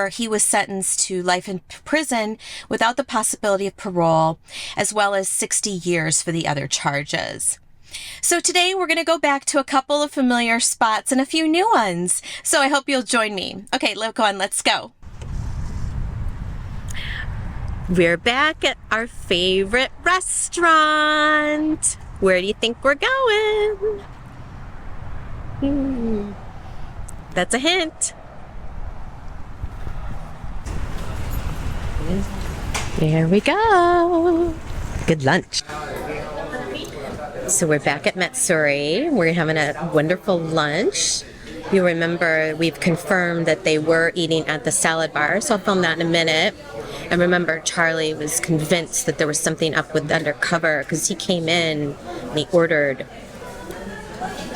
He was sentenced to life in prison without the possibility of parole, as well as 60 years for the other charges. So today we're going to go back to a couple of familiar spots and a few new ones. So I hope you'll join me. Okay, let's go. We're back at our favorite restaurant. Where do you think we're going? That's a hint. There we go. Good lunch. So we're back at Matsuri. We're having a wonderful lunch. You remember we've confirmed that they were eating at the salad bar, so I'll film that in a minute. And remember, Charlie was convinced that there was something up with undercover because he came in and he ordered.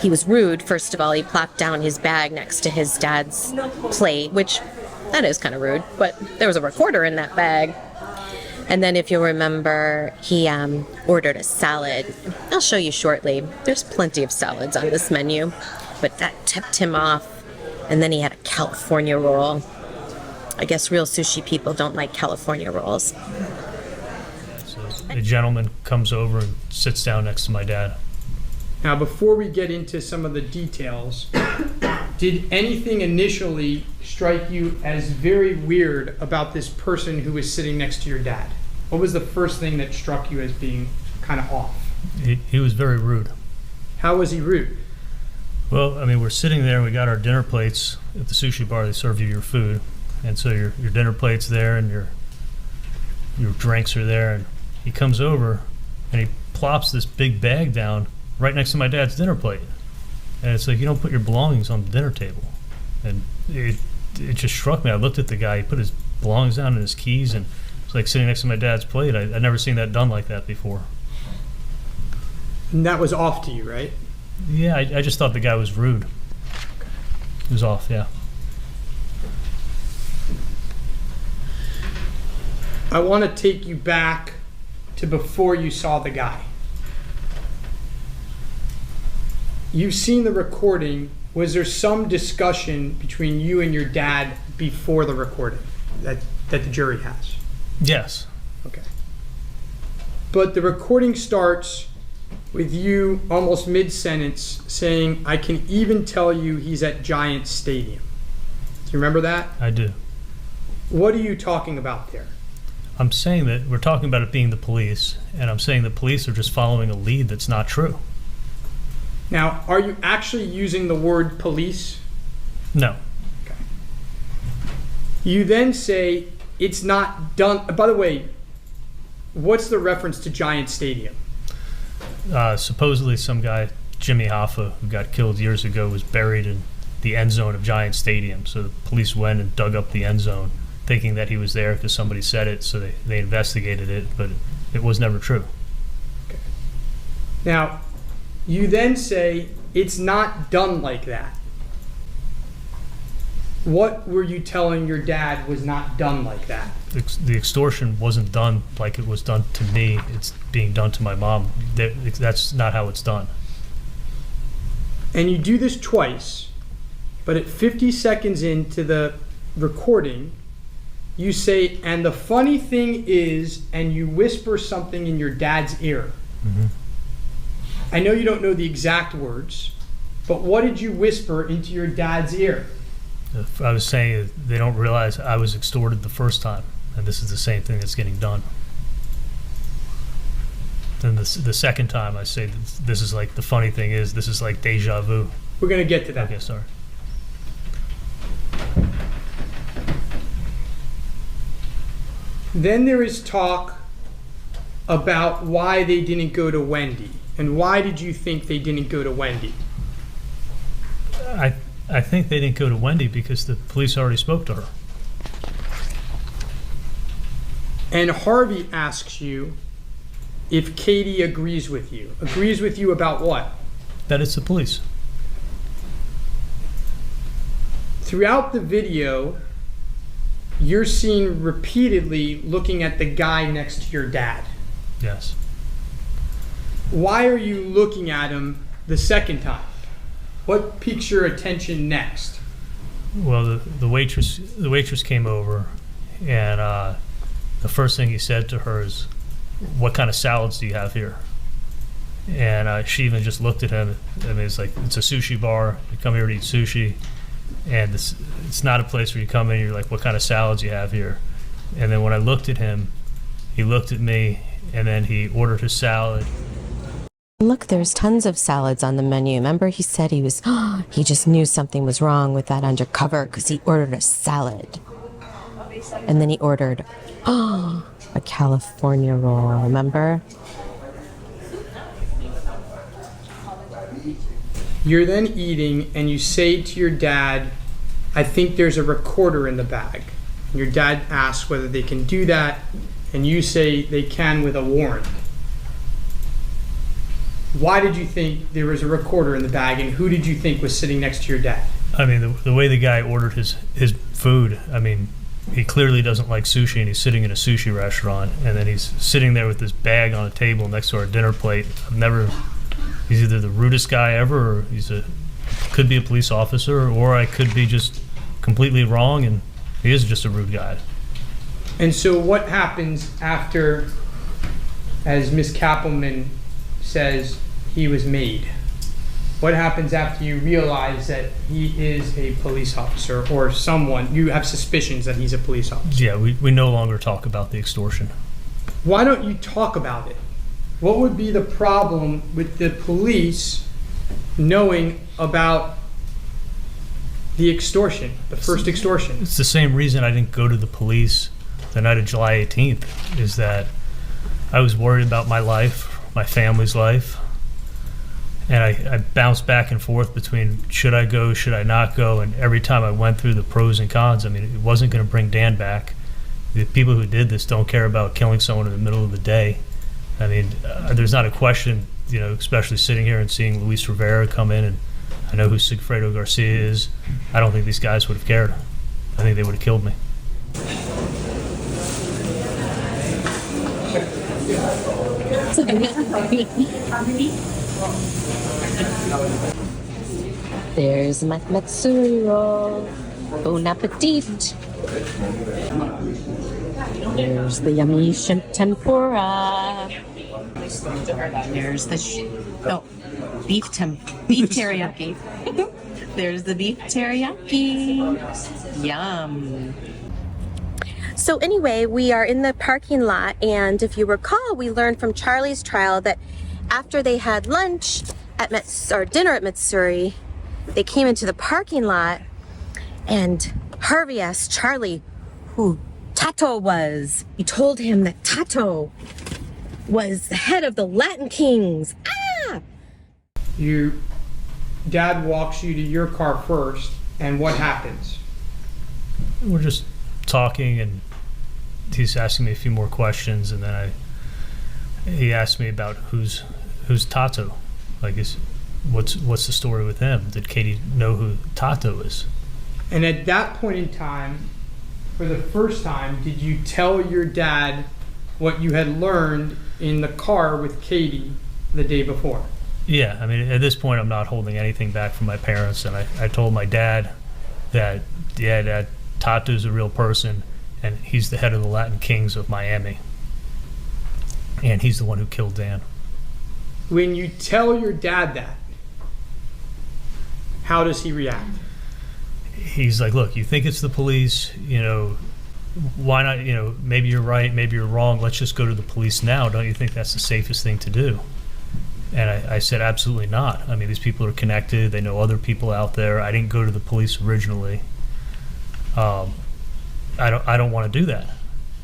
He was rude, first of all. He plopped down his bag next to his dad's plate, which that is kind of rude, but there was a recorder in that bag. And then if you remember, he ordered a salad. I'll show you shortly. There's plenty of salads on this menu, but that tipped him off. And then he had a California roll. I guess real sushi people don't like California rolls. So a gentleman comes over and sits down next to my dad. Now, before we get into some of the details, did anything initially strike you as very weird about this person who was sitting next to your dad? What was the first thing that struck you as being kind of off? He was very rude. How was he rude? Well, I mean, we're sitting there, we got our dinner plates at the sushi bar. They serve you your food. And so your dinner plate's there and your drinks are there. And he comes over and he plops this big bag down right next to my dad's dinner plate. And it's like, you don't put your belongings on the dinner table. And it just struck me. I looked at the guy, he put his belongings down and his keys, and it's like sitting next to my dad's plate. I'd never seen that done like that before. And that was off to you, right? Yeah, I just thought the guy was rude. It was off, yeah. I want to take you back to before you saw the guy. You've seen the recording. Was there some discussion between you and your dad before the recording that the jury has? Yes. Okay. But the recording starts with you almost mid-sentence saying, "I can even tell you he's at Giant Stadium." Do you remember that? I do. What are you talking about there? I'm saying that we're talking about it being the police, and I'm saying the police are just following a lead that's not true. Now, are you actually using the word police? No. Okay. You then say it's not done. By the way, what's the reference to Giant Stadium? Supposedly some guy, Jimmy Hoffa, who got killed years ago, was buried in the end zone of Giant Stadium. So the police went and dug up the end zone, thinking that he was there because somebody said it, so they investigated it, but it was never true. Okay. Now, you then say it's not done like that. What were you telling your dad was not done like that? The extortion wasn't done like it was done to me. It's being done to my mom. That's not how it's done. And you do this twice, but at 50 seconds into the recording, you say, "And the funny thing is," and you whisper something in your dad's ear. Mm-hmm. I know you don't know the exact words, but what did you whisper into your dad's ear? I was saying they don't realize I was extorted the first time, and this is the same thing that's getting done. Then the second time I say this is like, the funny thing is, this is like deja vu. We're going to get to that. Okay, sorry. Then there is talk about why they didn't go to Wendi. And why did you think they didn't go to Wendi? I think they didn't go to Wendi because the police already spoke to her. And Harvey asks you if Katie agrees with you. Agrees with you about what? That it's the police. Throughout the video, you're seen repeatedly looking at the guy next to your dad. Yes. Why are you looking at him the second time? What piques your attention next? Well, the waitress came over, and the first thing he said to her is, "What kind of salads do you have here?" And she even just looked at him. I mean, it's like, it's a sushi bar. You come here to eat sushi, and it's not a place where you come in and you're like, "What kind of salads do you have here?" And then when I looked at him, he looked at me, and then he ordered his salad. Look, there's tons of salads on the menu. Remember, he said he just knew something was wrong with that undercover because he ordered a salad. And then he ordered, a California roll, remember? You're then eating and you say to your dad, "I think there's a recorder in the bag." And your dad asks whether they can do that, and you say they can with a warrant. Why did you think there was a recorder in the bag, and who did you think was sitting next to your dad? I mean, the way the guy ordered his food, I mean, he clearly doesn't like sushi, and he's sitting in a sushi restaurant, and then he's sitting there with this bag on a table next to our dinner plate. He's either the rudest guy ever, or could be a police officer, or I could be just completely wrong, and he is just a rude guy. And so what happens after, as Ms. Kappelman says, he was made? What happens after you realize that he is a police officer, or someone, you have suspicions that he's a police officer? Yeah, we no longer talk about the extortion. Why don't you talk about it? What would be the problem with the police knowing about the extortion, the first extortion? It's the same reason I didn't go to the police the night of July 18th, is that I was worried about my life, my family's life, and I bounced back and forth between should I go, should I not go, and every time I went through the pros and cons. I mean, it wasn't going to bring Dan back. The people who did this don't care about killing someone in the middle of the day. I mean, there's not a question, especially sitting here and seeing Luis Rivera come in, and I know who Sigfredo Garcia is. I don't think these guys would have cared. I think they would have killed me. There's my matsuri roll. Bon appetit. There's the yummy shrimp tempura. There's the beef teriyaki. There's the beef teriyaki. Yum. So anyway, we are in the parking lot, and if you recall, we learned from Charlie's trial that after they had lunch at dinner at Matsuri, they came into the parking lot, and Harvey asked Charlie who Tato was. He told him that Tato was the head of the Latin Kings. Your dad walks you to your car first, and what happens? We're just talking, and he's asking me a few more questions, and then he asked me about who's Tato. Like, what's the story with him? Did Katie know who Tato is? And at that point in time, for the first time, did you tell your dad what you had learned in the car with Katie the day before? Yeah, I mean, at this point, I'm not holding anything back from my parents, and I told my dad that, yeah, Dad, Tato's a real person, and he's the head of the Latin Kings of Miami, and he's the one who killed Dan. When you tell your dad that, how does he react? He's like, look, you think it's the police, why not, maybe you're right, maybe you're wrong, let's just go to the police now. Don't you think that's the safest thing to do? And I said, absolutely not. I mean, these people are connected, they know other people out there. I didn't go to the police originally. I don't want to do that.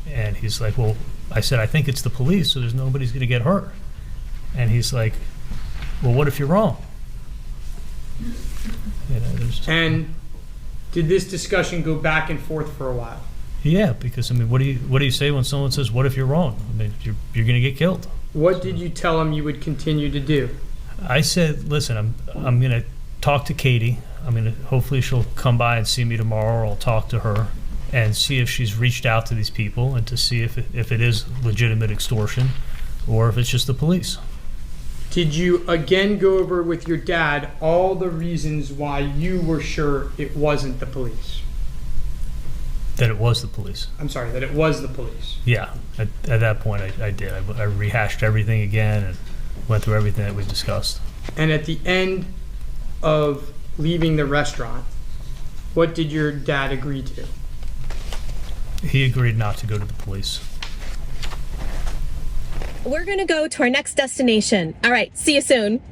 And he's like, well, I said, I think it's the police, so there's nobody's going to get hurt. And he's like, well, what if you're wrong? And did this discussion go back and forth for a while? Yeah, because I mean, what do you say when someone says, what if you're wrong? I mean, you're going to get killed. What did you tell him you would continue to do? I said, listen, I'm going to talk to Katie. I'm going to, hopefully she'll come by and see me tomorrow, or I'll talk to her and see if she's reached out to these people and to see if it is legitimate extortion or if it's just the police. did you again go over with your dad all the reasons why you were sure it wasn't the police? That it was the police. I'm sorry, that it was the police. Yeah, at that point I did. I rehashed everything again and went through everything that we discussed. And at the end of leaving the restaurant, what did your dad agree to? He agreed not to go to the police. We're going to go to our next destination. All right, see you soon.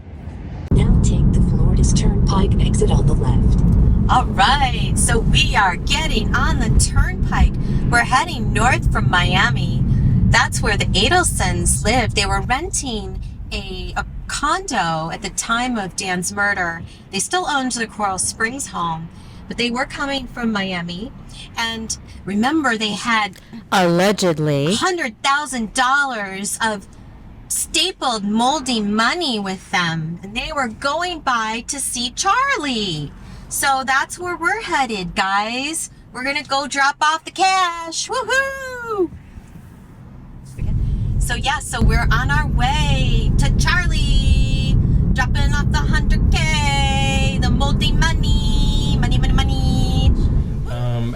Now take the Florida's Turnpike exit on the left. All right, so we are getting on the turnpike. We're heading north from Miami. That's where the Adelsons lived. They were renting a condo at the time of Dan's murder. They still owned the Coral Springs home, but they were coming from Miami. And remember, they had allegedly $100,000 of stapled moldy money with them. And they were going by to see Charlie. So that's where we're headed, guys. We're gonna go drop off the cash. Woohoo! So we're on our way to Charlie, dropping off the 100K, the moldy money, money.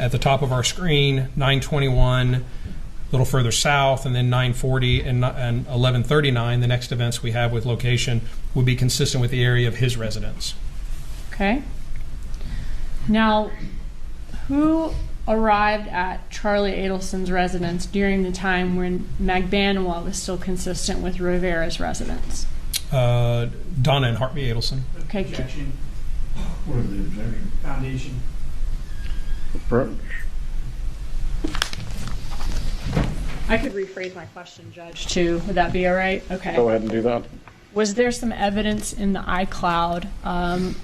At the top of our screen, 921, a little further south, and then 940 and 1139. The next events we have with location would be consistent with the area of his residence. Okay. Now, who arrived at Charlie Adelson's residence during the time when Magbanua was still consistent with Rivera's residence? Donna and Hartby Adelson. Okay. Objection. What are the objection? Foundation. Approach. I could rephrase my question, Judge, too. Would that be all right? Okay. Go ahead and do that. Was there some evidence in the iCloud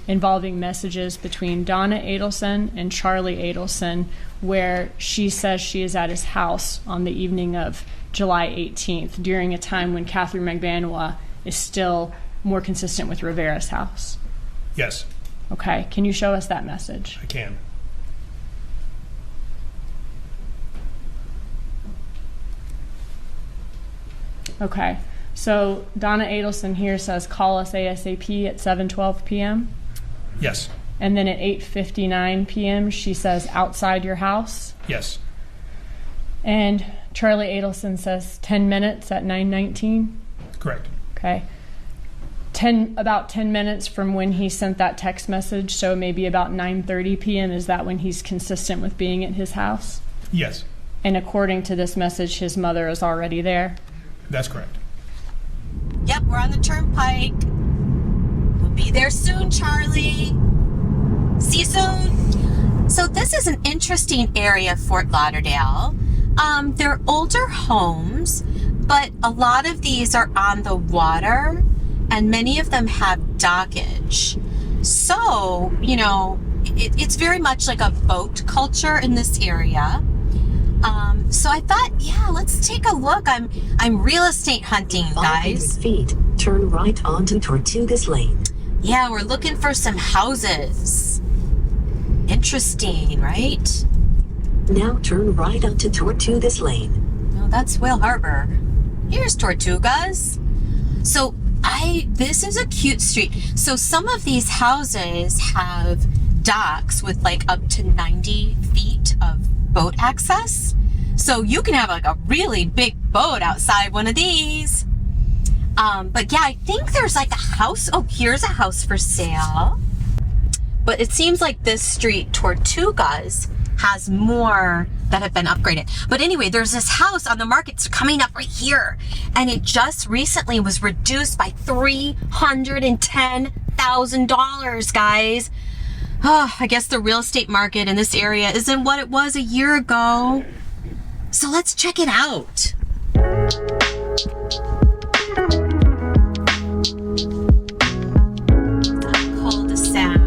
involving messages between Donna Adelson and Charlie Adelson where she says she is at his house on the evening of July 18th during a time when Catherine Magbanua is still more consistent with Rivera's house? Yes, Okay. Can you show us that message? I can. Okay. So Donna Adelson here says call us ASAP at 7:12 p.m. Yes, And then at 8:59 p.m. she says outside your house. yes, And Charlie Adelson says 10 minutes at 9:19. correct. Okay. About 10 minutes from when he sent that text message, so maybe about 9:30 p.m. Is that when he's consistent with being at his house? Yes, And according to this message, his mother is already there. that's correct. Yep, we're on the turnpike. We'll be there soon, Charlie. See you soon. So this is an interesting area of Fort Lauderdale. They're older homes, but a lot of these are on the water, and many of them have dockage. So, it's very much like a boat culture in this area. So I thought, yeah, let's take a look. I'm real estate hunting, 500 guys. feet, turn right onto Tortugas Lane. Yeah, we're looking for some houses. Interesting, right? Now turn right onto Tortugas Lane. No, that's Whale Harbor. Here's Tortugas. So this is a cute street. So some of these houses have docks with like up to 90 feet of boat access. So you can have like a really big boat outside one of these. But yeah, I think there's like a house. Oh, here's a house for sale. But it seems like this street, Tortugas, has more that have been upgraded. But anyway, there's this house on the market. It's coming up right here. And it just recently was reduced by $310,000, guys. Oh, I guess the real estate market in this area isn't what it was a year ago. So let's check it out. Cul-de-sac.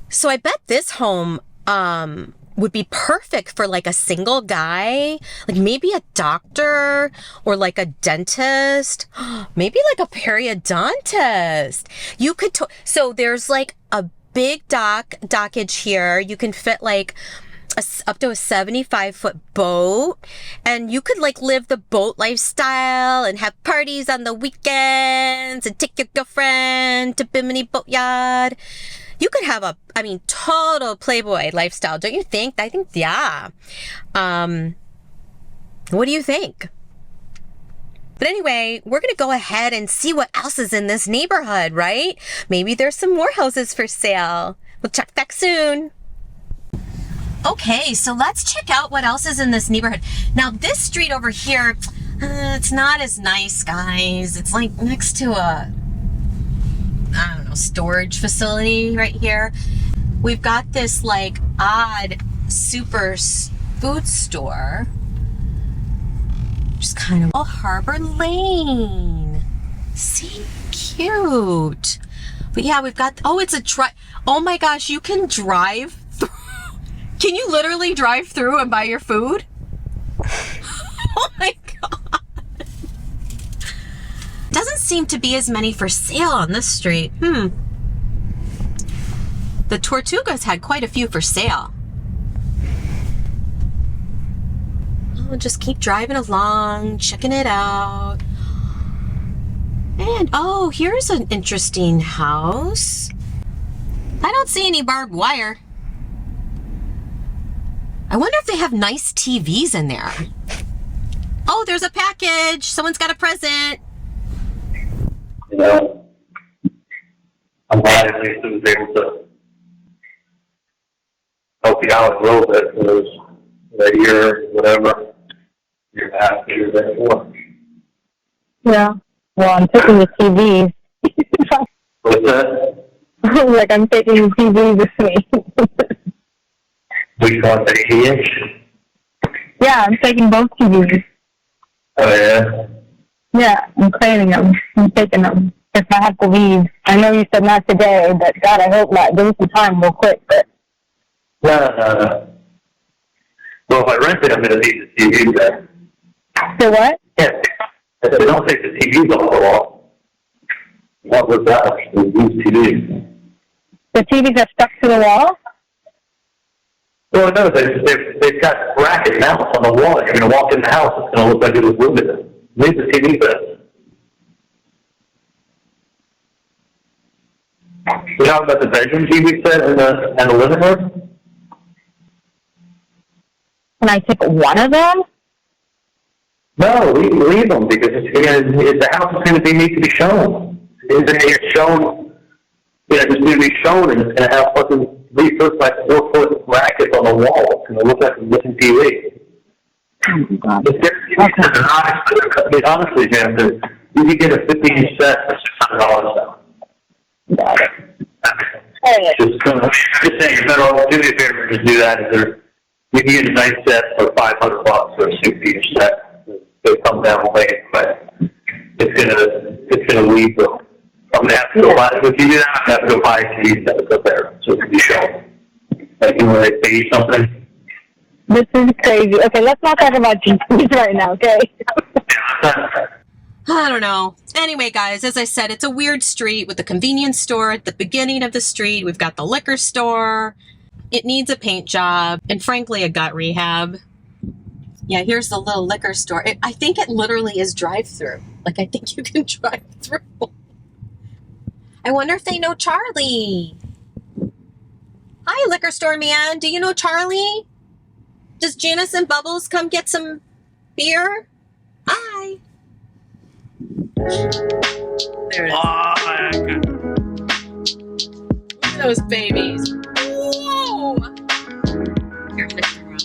So I bet this home would be perfect for like a single guy, like maybe a doctor or like a dentist, maybe like a periodontist. You could, so there's like a big dockage here. You can fit like up to a 75-foot boat, and you could like live the boat lifestyle and have parties on the weekends and take your girlfriend to Bimini Boatyard. You could have total Playboy lifestyle, don't you think? I think, yeah. What do you think? But anyway, we're going to go ahead and see what else is in this neighborhood, right? Maybe there's some more houses for sale. We'll check back soon. Okay, so let's check out what else is in this neighborhood. Now, this street over here, it's not as nice, guys. It's like next to a, I don't know, storage facility right here. We've got this like odd super food store. Just kind of, oh, Harbor Lane. See, cute. But yeah, we've got, oh, it's a oh my gosh, you can drive through. Can you literally drive through and buy your food? Oh my God. Doesn't seem to be as many for sale on this street. The Tortugas had quite a few for sale. I'll just keep driving along, checking it out. And oh, here's an interesting house. I don't see any barbed wire. I wonder if they have nice TVs in there. Oh, there's a package. Someone's got a present. You know, I'm glad at least it was able to help you out a little bit for those that year, whatever you're after you're there for. Yeah. Well, I'm taking the TVs. What's that? Like, I'm taking the TVs with me. Which one, the 80-inch? Yeah, I'm taking both TVs. Oh, yeah? Yeah, I'm claiming them. I'm taking them. If I have to leave. I know you said not today, but God, I hope not. Give me some time real quick, but... No. Well, if I rent it, I'm going to need the TV there. So what? Yeah. If I don't take the TVs off the wall, what was that? These TVs. The TVs are stuck to the wall? Well, no, they've got bracket mounts on the wall. You're going to walk in the house, it's going to look like it was riveted. Leave the TV there. You know about the bedroom TV set and the living room? Can I take one of them? No, leave them because the house is going to need to be shown. It's going to get shown. It's going to be shown, and it's going to have fucking 3 foot by 4 foot brackets on the wall. It's going to look like a missing TV. Oh, Honestly, Jennifer, you can get a 15-inch set for $600 now. Got it. Just saying, you're better off. Do me a favor, just do that. You can get a nice set for $500 for a 60-inch set. They come down late, but it's gonna leave them. I'm gonna have to go buy. If you do that, I'm gonna have to go buy TVs that are up there so it can be shown. Like when they pay you something. This is crazy. Okay, let's not talk about TVs right now, okay? I don't know. Anyway, guys, as I said, it's a weird street with a convenience store at the beginning of the street. We've got the liquor store. It needs a paint job and, frankly, a gut rehab. Yeah, here's the little liquor store. I think it literally is drive-through. Like, I think you can drive through. I wonder if they know Charlie. Hi, liquor store man. Do you know Charlie? Does Janice and Bubbles come get some beer? Hi. There it is. Look at those babies. Whoa. Here, I'm gonna turn around.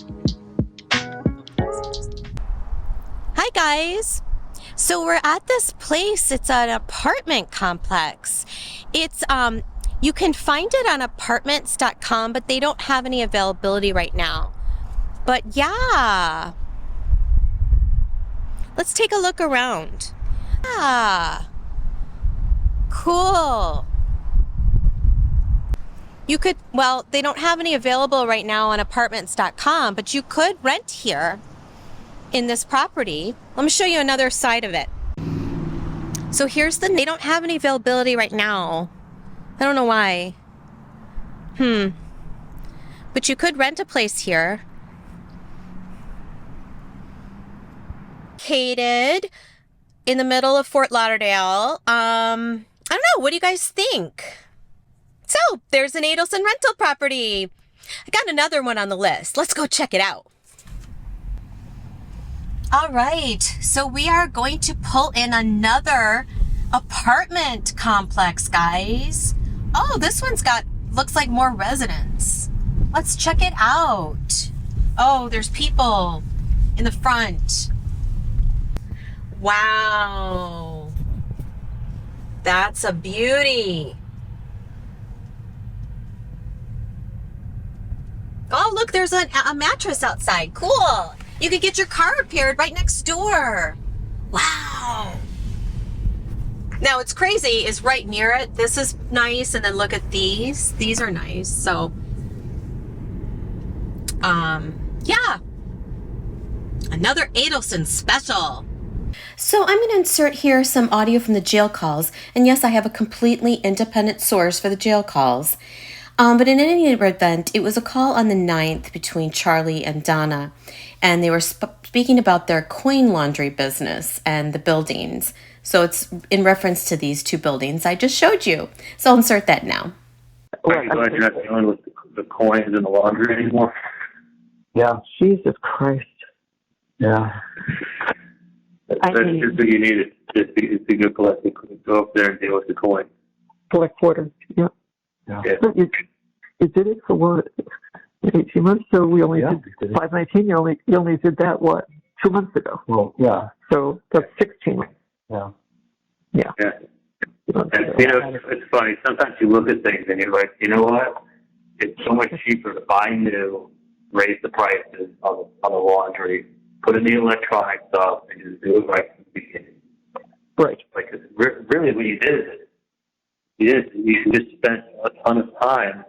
Hi, guys. So we're at this place. It's an apartment complex. It's, you can find it on apartments.com, but they don't have any availability right now. But yeah. Let's take a look around. Yeah. Cool. You could, well, they don't have any available right now on apartments.com, but you could rent here in this property. Let me show you another side of it. So here's they don't have any availability right now. I don't know why. But you could rent a place here. Located in the middle of Fort Lauderdale. I don't know. What do you guys think? So there's an Adelson rental property. I got another one on the list. Let's go check it out. All right. So we are going to pull in another apartment complex, guys. Oh, this one's looks like more residents. Let's check it out. Oh, there's people in the front. Wow. That's a beauty. Oh, look, there's a mattress outside. Cool. You could get your car repaired right next door. Wow. Now, what's crazy is right near it. This is nice. And then look at these. These are nice. So, yeah. Another Adelson special. So I'm going to insert here some audio from the jail calls. And yes, I have a completely independent source for the jail calls. But in any event, it was a call on the 9th between Charlie and Donna. And they were speaking about their coin laundry business and the buildings. So it's in reference to these two buildings I just showed you. So I'll insert that now. I'm glad you're not dealing with the coins in the laundry anymore. Yeah. Jesus Christ. Yeah. That's just what you need. It's a good collector. Go up there and deal with the coin. Collect quarters. Yeah. Yeah. You did it for what? 18 months? So we only did 519. You only did that, what, 2 months ago? Well, yeah. So that's 16 months. Yeah. Yeah. Yeah. And, it's funny. Sometimes you look at things and you're like, you know what? It's so much cheaper to buy new, raise the prices on the laundry, put in the electronic stuff, and just do it right from the beginning. Right. Like, really what you did is you just spent a ton of time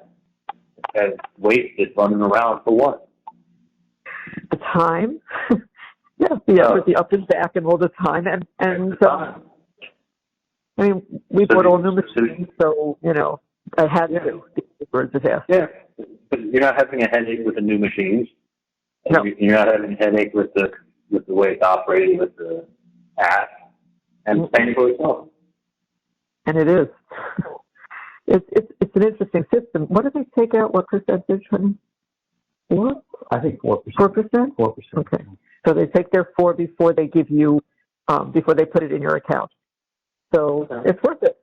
and wasted running around for what? The time? the up and back and all the time. And I mean, we bought all new machines, so, I had to. Birds of ass. Yeah, but you're not having a headache with the new machines. No. You're not having a headache with the way it's operating with the app, and paying for itself. And it is. It's an interesting system. What do they take out? What percentage, honey? What? I think 4%. 4%? 4%. Okay. So they take their 4 before they give you, before they put it in your account. So it's worth it.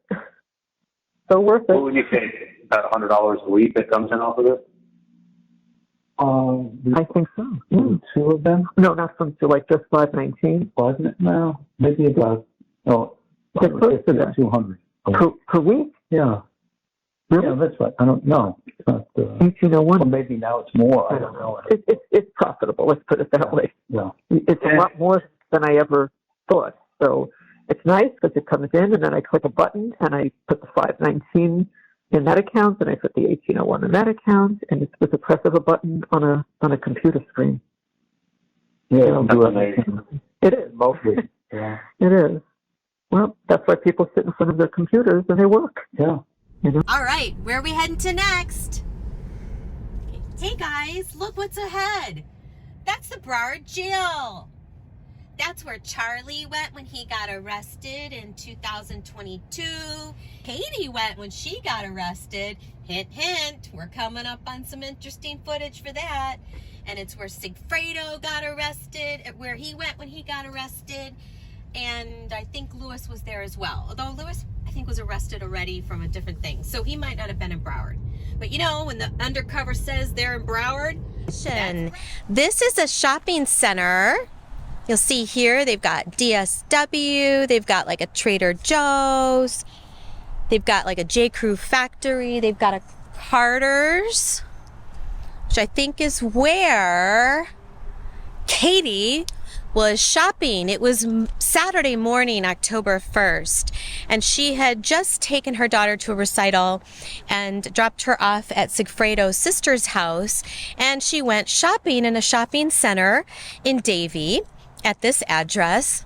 So worth it. What would you pay? About $100 a week that comes in off of it? I think so. Two of them? No, not from two, like just 519. Wasn't it? No, maybe about, They're close to that. 200. Per week? Yeah. Really? Yeah, that's right. I don't know. It's not, 1801. well, maybe now it's more. I don't know. It's profitable, let's put it that way. Yeah. It's a lot more than I ever thought. So it's nice because it comes in and then I click a button and I put the 519 in that account and I put the 1801 in that account, and it's with the press of a button on a computer screen. Yeah, that's amazing. It is. Mostly. Yeah. It is. Well, that's why people sit in front of their computers and they work. Yeah. All right, where are we heading to next? Hey guys, look what's ahead. That's the Broward Jail. That's where Charlie went when he got arrested in 2022. Katie went when she got arrested. Hint, hint, we're coming up on some interesting footage for that. And it's where Sigfredo got arrested, where he went when he got arrested. And I think Lewis was there as well. Although Lewis, I think, was arrested already from a different thing. So he might not have been in Broward. But when the undercover says they're in Broward. This is a shopping center. You'll see here they've got DSW. They've got like a Trader Joe's. They've got like a J. Crew factory. They've got a Carter's, which I think is where Katie was shopping. It was Saturday morning, October 1st, and she had just taken her daughter to a recital and dropped her off at Sigfredo's sister's house, and she went shopping in a shopping center in Davie at this address,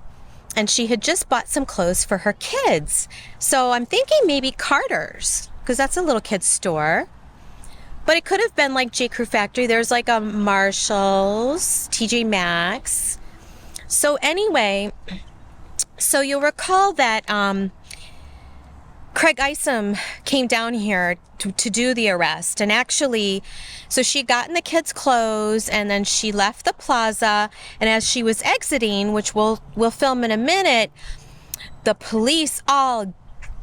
and she had just bought some clothes for her kids. So I'm thinking maybe Carter's, because that's a little kid's store. But it could have been like J. Crew Factory. There's like a Marshall's, TJ Maxx. So anyway, so you'll recall that Craig Isom came down here to do the arrest. And actually, so she got in the kids' clothes and then she left the plaza. And as she was exiting, which we'll film in a minute, the police all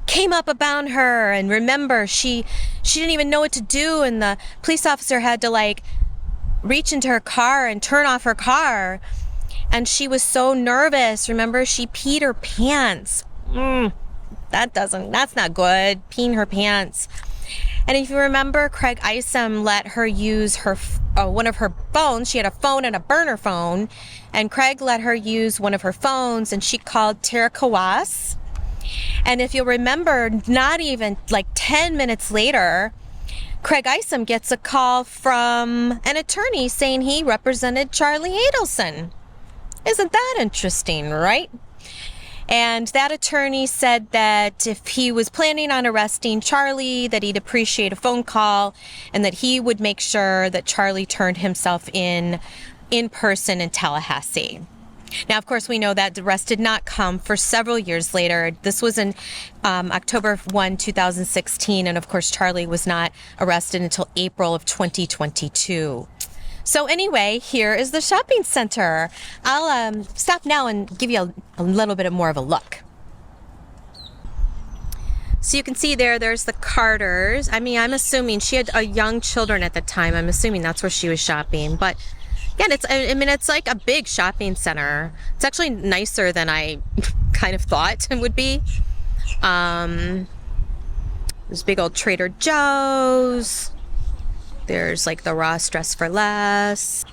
came up about her. And remember, she didn't even know what to do. And the police officer had to like reach into her car and turn off her car. And she was so nervous. Remember, she peed her pants. That's not good, peeing her pants. And if you remember, Craig Isom let her use her one of her phones. She had a phone and a burner phone. And Craig let her use one of her phones, and she called Tara Kawas. And if you'll remember, not even like 10 minutes later, Craig Isom gets a call from an attorney saying he represented Charlie Adelson. Isn't that interesting, right? And that attorney said that if he was planning on arresting Charlie, that he'd appreciate a phone call and that he would make sure that Charlie turned himself in person in Tallahassee. Now, of course, we know that the arrest did not come for several years later. This was in October 1, 2016. And of course, Charlie was not arrested until April of 2022. So anyway, here is the shopping center. I'll stop now and give you a little bit more of a look. So you can see there's the Carters. I mean, I'm assuming she had young children at the time. I'm assuming that's where she was shopping. But again, it's like a big shopping center. It's actually nicer than I kind of thought it would be. There's big old Trader Joe's. There's like the Ross Dress for Less.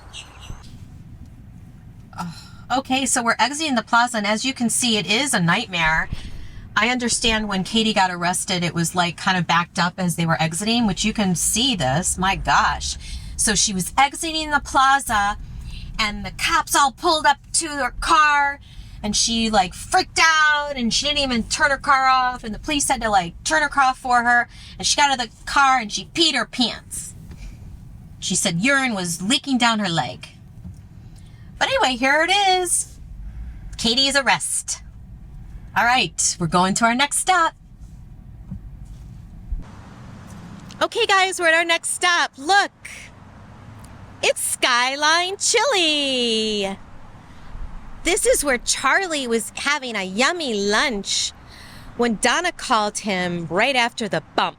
Okay, so we're exiting the plaza, and as you can see, it is a nightmare. I understand when Katie got arrested, it was like kind of backed up as they were exiting, which you can see this. My gosh. So she was exiting the plaza, and the cops all pulled up to her car, and she like freaked out, and she didn't even turn her car off, and the police had to like turn her car off for her, and she got out of the car and she peed her pants. She said urine was leaking down her leg. But anyway, here it is. Katie's arrest. All right, we're going to our next stop. Okay, guys, we're at our next stop. Look, it's Skyline Chili. This is where Charlie was having a yummy lunch when Donna called him right after the bump.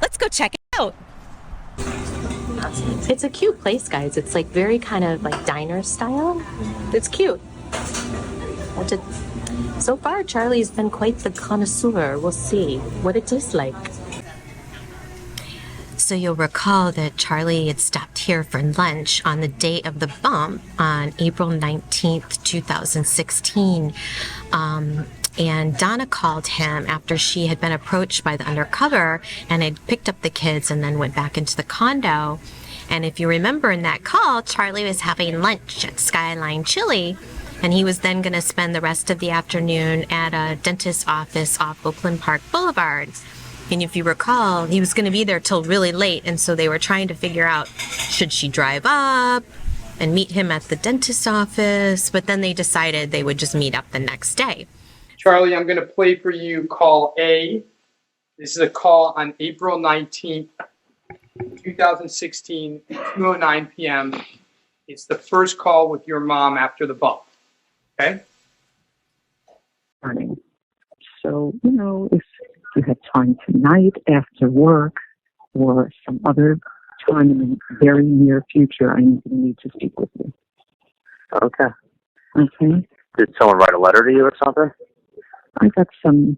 Let's go check it out. It's a cute place, guys. It's like very kind of like diner style. It's cute. So far, Charlie's been quite the connoisseur. We'll see what it tastes like. So you'll recall that Charlie had stopped here for lunch on the day of the bump on April 19th, 2016. And Donna called him after she had been approached by the undercover and had picked up the kids and then went back into the condo. And if you remember in that call, Charlie was having lunch at Skyline Chili, and he was then going to spend the rest of the afternoon at a dentist's office off Oakland Park Boulevard. And if you recall, he was going to be there till really late, and so they were trying to figure out, should she drive up and meet him at the dentist's office? But then they decided they would just meet up the next day. Charlie, I'm going to play for you call A. This is a call on April 19th, 2016, 2:09 p.m. It's the first call with your mom after the bump. Okay? Morning. So, if you had time tonight after work or some other time in the very near future, I need to speak with you. Okay. Okay? Did someone write a letter to you or something? I got some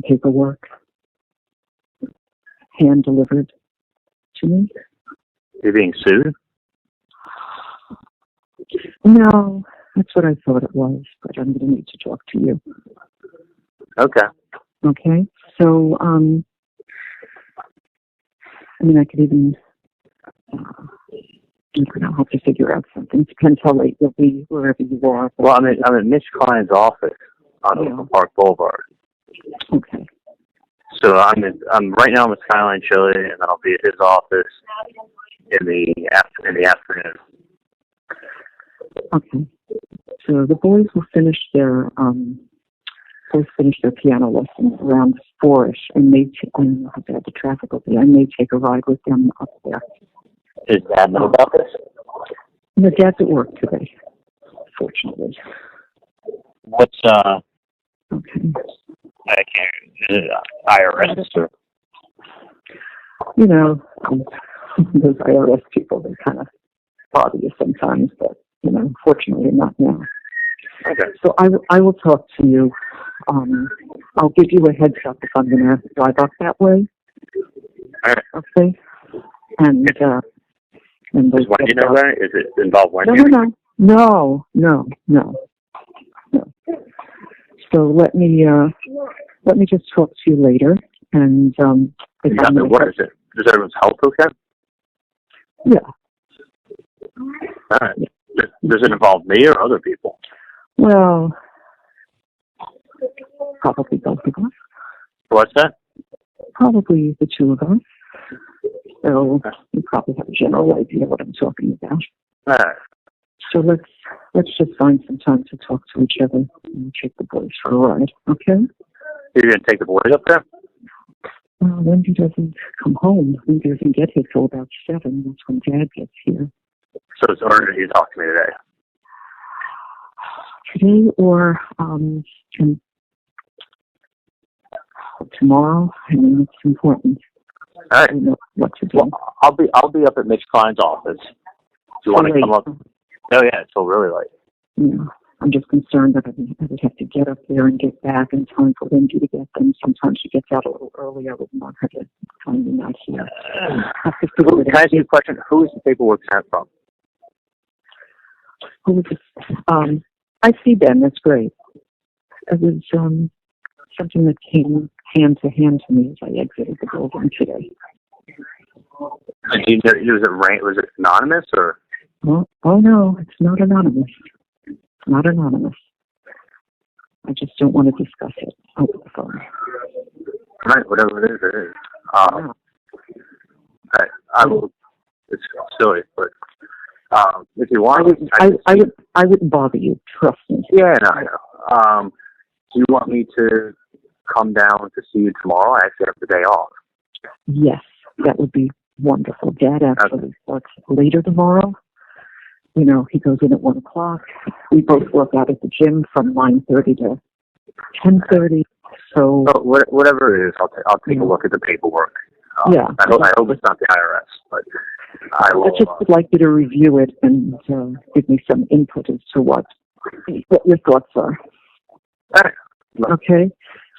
paperwork hand delivered to me. You're being sued? No, That's what I thought it was, but I'm going to need to talk to you. Okay. Okay? So, I could even, I don't know, have to figure out something. Depends how late you'll be, wherever you are. Well, I'm in Mitch Klein's office on Oakland Park Boulevard. Okay. So I'm right now I'm at Skyline Chili, and then I'll be at his office in the afternoon. Okay. So the boys will finish their piano lesson around 4ish, and I don't know how bad the traffic will be. I may take a ride with them up there. Does Dad know about this? Their dad's at work today, fortunately. What's Okay. I can't. Is it IRS or? Those IRS people, they kind of bother you sometimes, but, fortunately not now. Okay. So I will talk to you. I'll give you a heads up if I'm going to drive up that way. All right. Okay? And Does Wendi know that? Is it involved Wendi? No. So let me just talk to you later. And what is it? Is everyone's health okay? Yeah. All right. Does it involve me or other people? Well, probably both of us. What's that? Probably the two of us. So you probably have a general idea what I'm talking about. All right. So let's just find some time to talk to each other and take the boys for a ride, okay? You're going to take the boys up there? Wendy doesn't come home. Wendy doesn't get here till about 7. That's when Dad gets here. So it's ordered you talk to me today? Today or tomorrow. It's important. All right. I know what to do. Well, I'll be up at Mitch Klein's office. Do you want to come up? Oh yeah, it's still really late. Yeah. I'm just concerned that I would have to get up there and get back in time for Wendy to get them. Sometimes she gets out a little early. I would want her to find me not here. Can I ask you a question? Who is the paperwork sent from? Who was this? I see Ben. That's great. It was something that came hand to hand to me as I exited the building today. Was it anonymous or? Oh no, it's not anonymous. It's not anonymous. I just don't want to discuss it over the phone. All right, whatever it is, it is. I will. It's silly, but if you want, I wouldn't bother you. Trust me. Yeah, no, I know. Do you want me to come down to see you tomorrow? I actually have the day off. Yes, that would be wonderful. Dad actually starts later tomorrow. He goes in at 1 o'clock. We both work out at the gym from 9:30 to 10:30. So whatever it is, I'll take a look at the paperwork. Yeah. I hope it's not the IRS, but I will. I just would like you to review it and give me some input as to what your thoughts are. All right. Okay.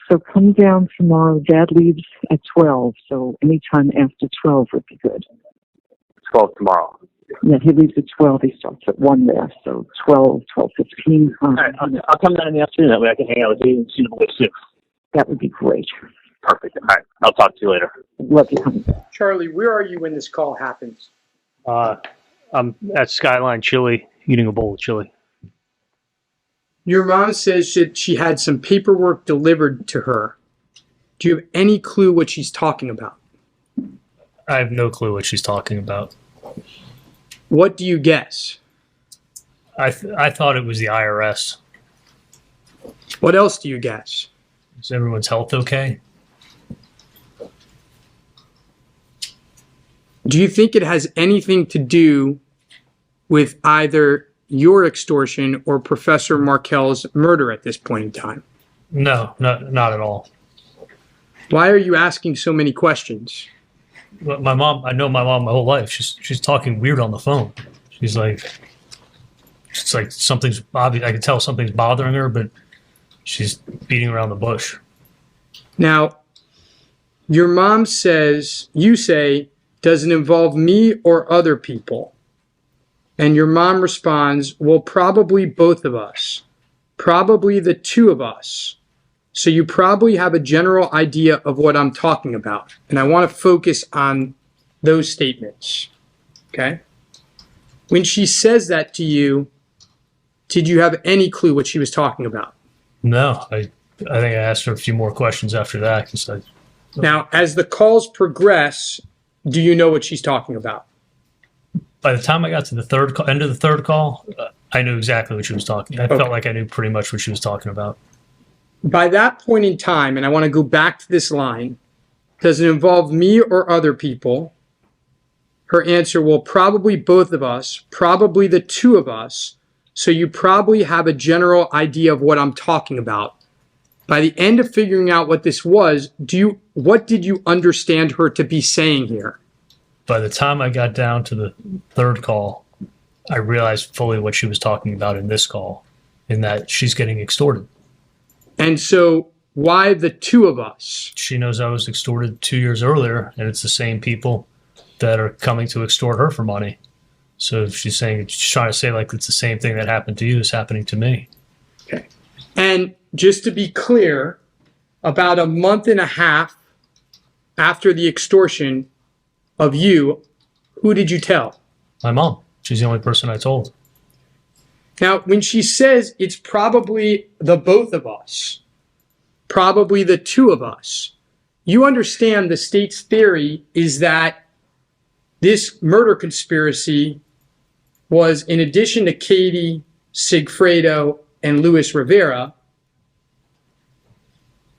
So come down tomorrow. Dad leaves at 12, so anytime after 12 would be good. 12 tomorrow. Yeah, he leaves at 12. He starts at 1 there, so 12, 12:15. All right, I'll come down in the afternoon. That way I can hang out with you and see the boys too. That would be great. Perfect. All right, I'll talk to you later. Love you, honey. Charlie, where are you when this call happens? I'm at Skyline Chili, eating a bowl of chili. Your mom says that she had some paperwork delivered to her. Do you have any clue what she's talking about? I have no clue what she's talking about. What do you guess? I thought it was the IRS. What else do you guess? Is everyone's health okay? Do you think it has anything to do with either your extortion or Professor Markel's murder at this point in time? No, not at all. Why are you asking so many questions? My mom, I know my mom my whole life. She's talking weird on the phone. It's like something's obvious. I can tell something's bothering her, but she's beating around the bush. Now, your mom says, you say, does it involve me or other people? And your mom responds, well, probably both of us. Probably the two of us. So you probably have a general idea of what I'm talking about. And I want to focus on those statements. Okay? When she says that to you, did you have any clue what she was talking about? No, I think I asked her a few more questions after that. Now, as the calls progress, do you know what she's talking about? By the time I got to the end of the third call, I knew exactly what she was talking. I felt like I knew pretty much what she was talking about. By that point in time, and I want to go back to this line, does it involve me or other people? Her answer, well, probably both of us, probably the two of us. So you probably have a general idea of what I'm talking about. By the end of figuring out what this was, what did you understand her to be saying here? By the time I got down to the third call, I realized fully what she was talking about in this call, in that she's getting extorted. And so why the two of us? She knows I was extorted 2 years earlier, and it's the same people that are coming to extort her for money. So she's trying to say like it's the same thing that happened to you is happening to me. Okay. And just to be clear, about a month and a half after the extortion of you, who did you tell? My mom. She's the only person I told. Now, when she says it's probably the both of us, probably the two of us, you understand the state's theory is that this murder conspiracy was, in addition to Katie, Sigfredo, and Luis Rivera,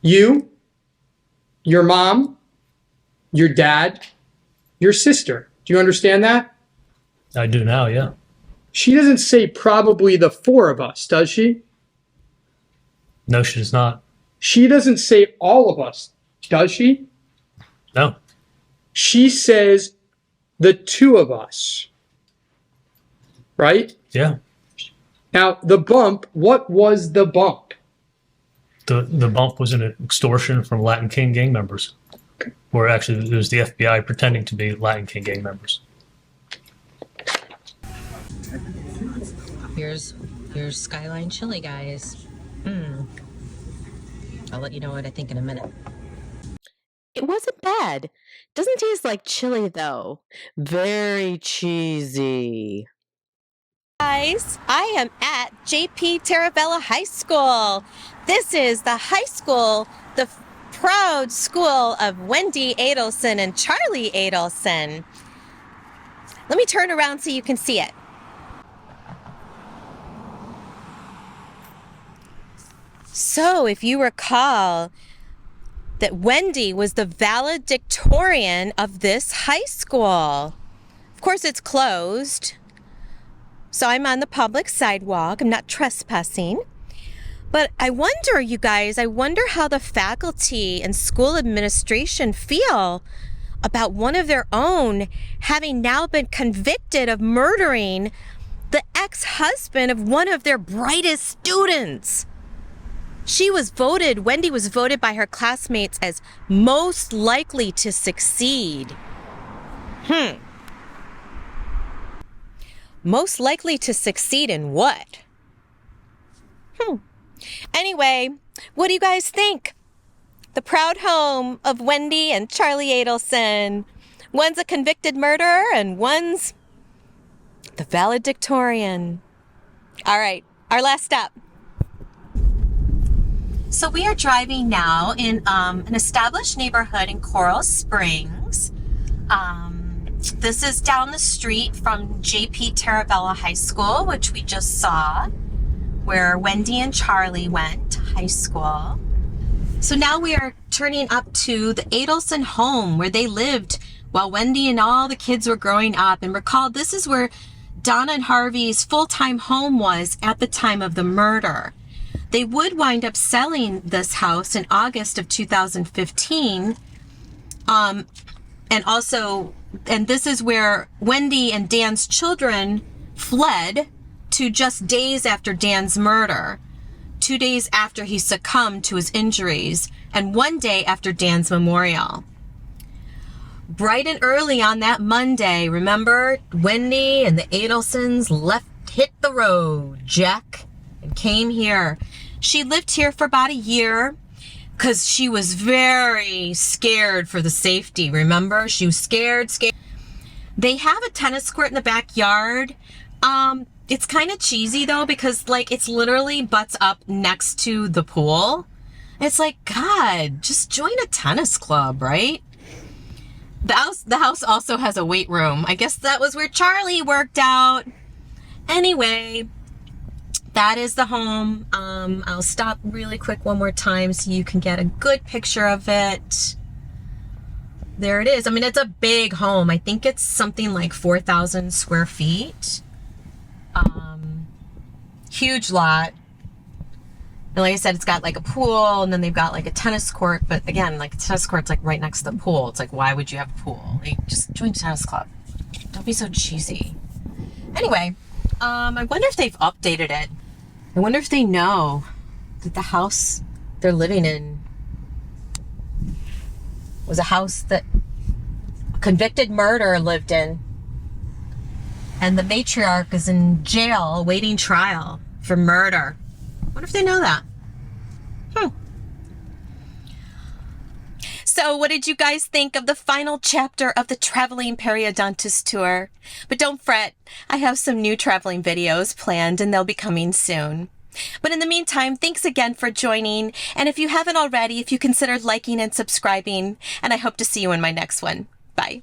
you, your mom, your dad, your sister. Do you understand that? I do now, yeah. She doesn't say probably the four of us, does she? No, she does not. She doesn't say all of us, does she? No. She says the two of us. Right? Yeah. Now, the bump, what was the bump? The bump was an extortion from Latin King gang members. Okay. Or actually, it was the FBI pretending to be Latin King gang members. Here's Skyline chili, guys. I'll let you know what I think in a minute. It wasn't bad. Doesn't taste like chili, though. Very cheesy. Guys, I am at JP Terravella High School. This is the high school, the proud school of Wendi Adelson and Charlie Adelson. Let me turn around so you can see it. So, if you recall that Wendi was the valedictorian of this high school. Of course, it's closed. So I'm on the public sidewalk. I'm not trespassing. But I wonder, you guys, I wonder how the faculty and school administration feel about one of their own having now been convicted of murdering the ex-husband of one of their brightest students. Wendi was voted by her classmates as most likely to succeed. Most likely to succeed in what? Anyway, what do you guys think? The proud home of Wendi and Charlie Adelson. One's a convicted murderer and one's the valedictorian. All right, our last stop. So we are driving now in an established neighborhood in Coral Springs. This is down the street from JP Terravella High School, which we just saw, where Wendi and Charlie went to high school. So now we are turning up to the Adelson home where they lived while Wendi and all the kids were growing up. And recall, this is where Donna and Harvey's full-time home was at the time of the murder. They would wind up selling this house in August of 2015. And this is where Wendi and Dan's children fled to just days after Dan's murder, 2 days after he succumbed to his injuries, and 1 day after Dan's memorial. bright and early on that Monday, remember, Wendi and the Adelsons hit the road, Jack, and came here. She lived here for about a year because she was very scared for the safety, remember? She was scared. They have a tennis court in the backyard. It's kind of cheesy though, because like it's literally butts up next to the pool. It's like, God, just join a tennis club, right? The house also has a weight room. I guess that was where Charlie worked out. Anyway, that is the home. I'll stop really quick one more time so you can get a good picture of it. There it is. I mean, it's a big home. I think it's something like 4,000 square feet. Huge lot. And like I said, it's got like a pool, and then they've got like a tennis court. But again, like a tennis court's like right next to the pool. It's like, why would you have a pool? Like, just join a tennis club. Don't be so cheesy. Anyway, I wonder if they've updated it. I wonder if they know that the house they're living in was a house that a convicted murderer lived in. And the matriarch is in jail awaiting trial for murder. I wonder if they know that. So what did you guys think of the final chapter of the Traveling Periodontist Tour? But don't fret, I have some new traveling videos planned and they'll be coming soon. But in the meantime, thanks again for joining. And if you haven't already, if you consider liking and subscribing, and I hope to see you in my next one. Bye.